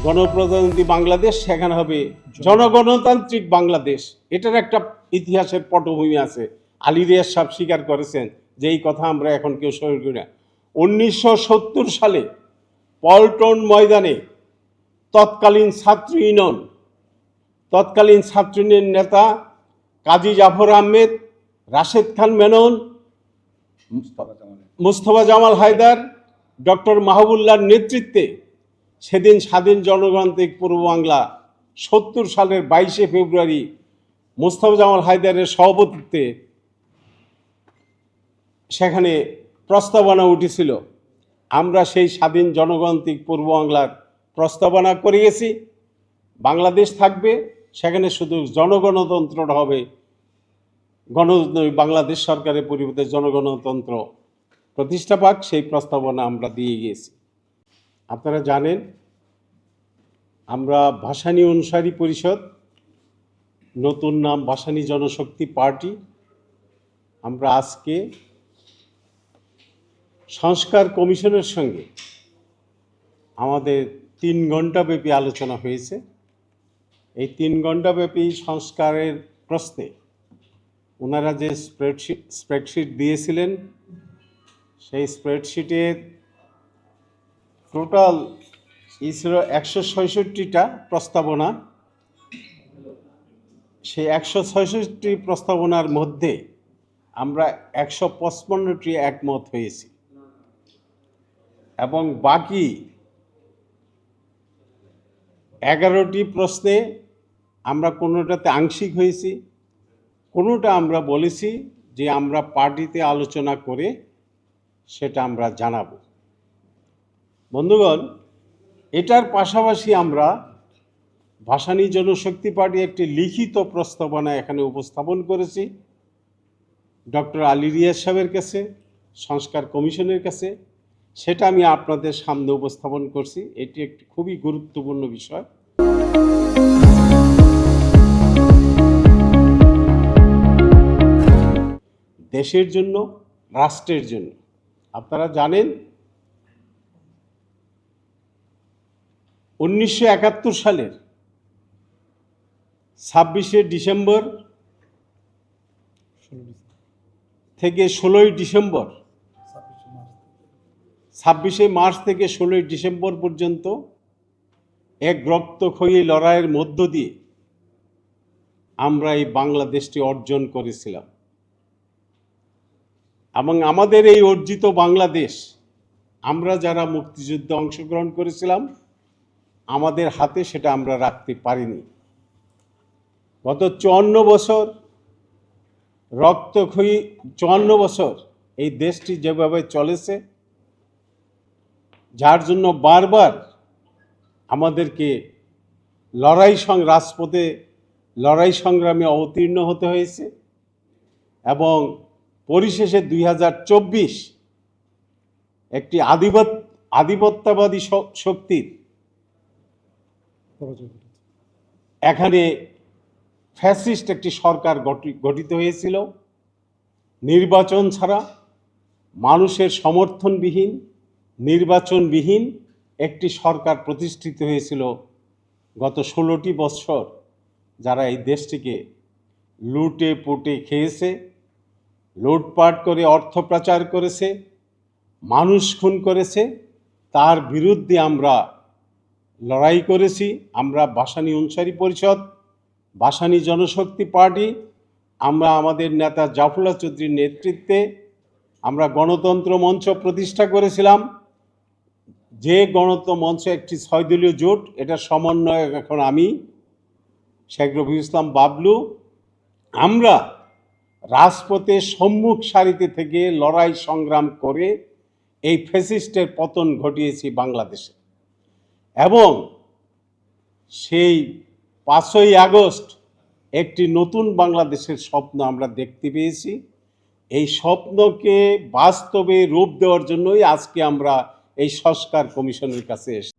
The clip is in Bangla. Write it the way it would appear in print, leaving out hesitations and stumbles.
গণপ্রজাতন্ত্রী বাংলাদেশ, সেখানে হবে জনগণতান্ত্রিক বাংলাদেশ। এটার একটা ইতিহাসের পটভূমি আছে। আলী রিয়াজ সাহেব স্বীকার করেছেন যে এই কথা আমরা এখন কেউ স্মরণ করি না। 1970 সালে পল্টন ময়দানে তৎকালীন ছাত্র ইউনিয়ন নেতা কাজী জাফর আহমেদ, রাশেদ খান মেনন, মুস্তফা জামাল হায়দার, ডক্টর মাহবুবুল্লাহর নেতৃত্বে সেদিন স্বাধীন জনগণতান্ত্রিক পূর্ব বাংলা 70 সালের 22শে ফেব্রুয়ারি মুস্তফা জামাল হায়দারের সভাপতিত্বে সেখানে প্রস্তাবনা উঠেছিল। আমরা সেই স্বাধীন জনগণতান্ত্রিক পূর্ব বাংলার প্রস্তাবনা করে গেছি। বাংলাদেশ থাকবে, সেখানে শুধু জনগণতন্ত্রটা হবে, বাংলাদেশ সরকারের পরিবর্তে জনগণতন্ত্র প্রতিষ্ঠা পাক, সেই প্রস্তাবনা আমরা দিয়ে গিয়েছি। আপনারা জানেন আমরা ভাসানী অনুসারী পরিষদ, নতুন নাম ভাসানী জনশক্তি পার্টি, আমরা আজকে সংস্কার কমিশনের সঙ্গে আমাদের 3 ঘণ্টাব্যাপী আলোচনা হয়েছে। এই 3 ঘণ্টাব্যাপী সংস্কারের প্রশ্নে ওনারা যে স্প্রেডশিট দিয়েছিলেন, সেই স্প্রেডশিটের টোটাল ছিল 166টা প্রস্তাবনা। সেই 166টি প্রস্তাবনার মধ্যে আমরা 155টি একমত হয়েছি এবং বাকি 11টি প্রশ্নে আমরা কোনোটাতে আংশিক হয়েছি, কোনোটা আমরা বলেছি যে আমরা পার্টিতে আলোচনা করে সেটা আমরা জানাবো। বন্ধুগণ, এটার পাশাপাশি আমরা ভাসানী জনশক্তি পার্টি একটি লিখিত প্রস্তাবনা এখানে উপস্থাপন করেছি ডক্টর আলী রিয়াজ সাহেবের কাছে, সংস্কার কমিশনের কাছে। সেটা আমি আপনাদের সামনে উপস্থাপন করছি। এটি একটি খুবই গুরুত্বপূর্ণ বিষয়। দেশের জন্য, রাষ্ট্রের জন্য। আপনারা জানেন 1971 সালের 26শে ডিসেম্বর থেকে 16ই ডিসেম্বর, 26শে মার্চ থেকে 16ই ডিসেম্বর পর্যন্ত এক রক্তক্ষয়ী লড়াইয়ের মধ্য দিয়ে আমরা এই বাংলাদেশটি অর্জন করেছিলাম এবং আমাদের এই অর্জিত বাংলাদেশ আমরা যারা মুক্তিযুদ্ধে অংশগ্রহণ করেছিলাম আমাদের হাতে সেটা আমরা রাখতে পারিনি। গত 54 বছর রক্তক্ষয়ী 54 বছর এই দেশটি যেভাবে চলেছে, যার জন্য বারবার আমাদেরকে রাজপথে লড়াই সংগ্রামে অবতীর্ণ হতে হয়েছে এবং পরিশেষে 2024 একটি আধিপত্যবাদী শক্তির এখানে ফ্যাসিস্ট একটি সরকার গঠিত হয়েছিল। নির্বাচন ছাড়া, মানুষের সমর্থনবিহীন, নির্বাচনবিহীন একটি সরকার প্রতিষ্ঠিত হয়েছিল গত 16টি বছর, যারা এই দেশটিকে লুটে পুটে খেয়েছে, লুটপাট করে অর্থ পাচার করেছে, মানুষ খুন করেছে। তার বিরুদ্ধে আমরা লড়াই করেছি। আমরা ভাসানী অনুসারী পরিষদ, ভাসানী জনশক্তি পার্টি, আমরা আমাদের নেতা জাফরুল্লাহ চৌধুরীর নেতৃত্বে আমরা গণতন্ত্র মঞ্চ প্রতিষ্ঠা করেছিলাম। যে গণতন্ত্র মঞ্চ একটি 6 দলীয় জোট, এটা সমন্বয়ক এখন আমি, শেখ রফিকুল ইসলাম বাবলু। আমরা রাজপথে সম্মুখ সারিতে থেকে লড়াই সংগ্রাম করে এই ফ্যাসিস্টের পতন ঘটিয়েছি বাংলাদেশে এবং সেই 5ই আগস্ট একটি নতুন বাংলাদেশের স্বপ্ন আমরা দেখতে পেয়েছি। এই স্বপ্নকে বাস্তবে রূপ দেওয়ার জন্যই আজকে আমরা এই সংস্কার কমিশনের কাছে এসেছি।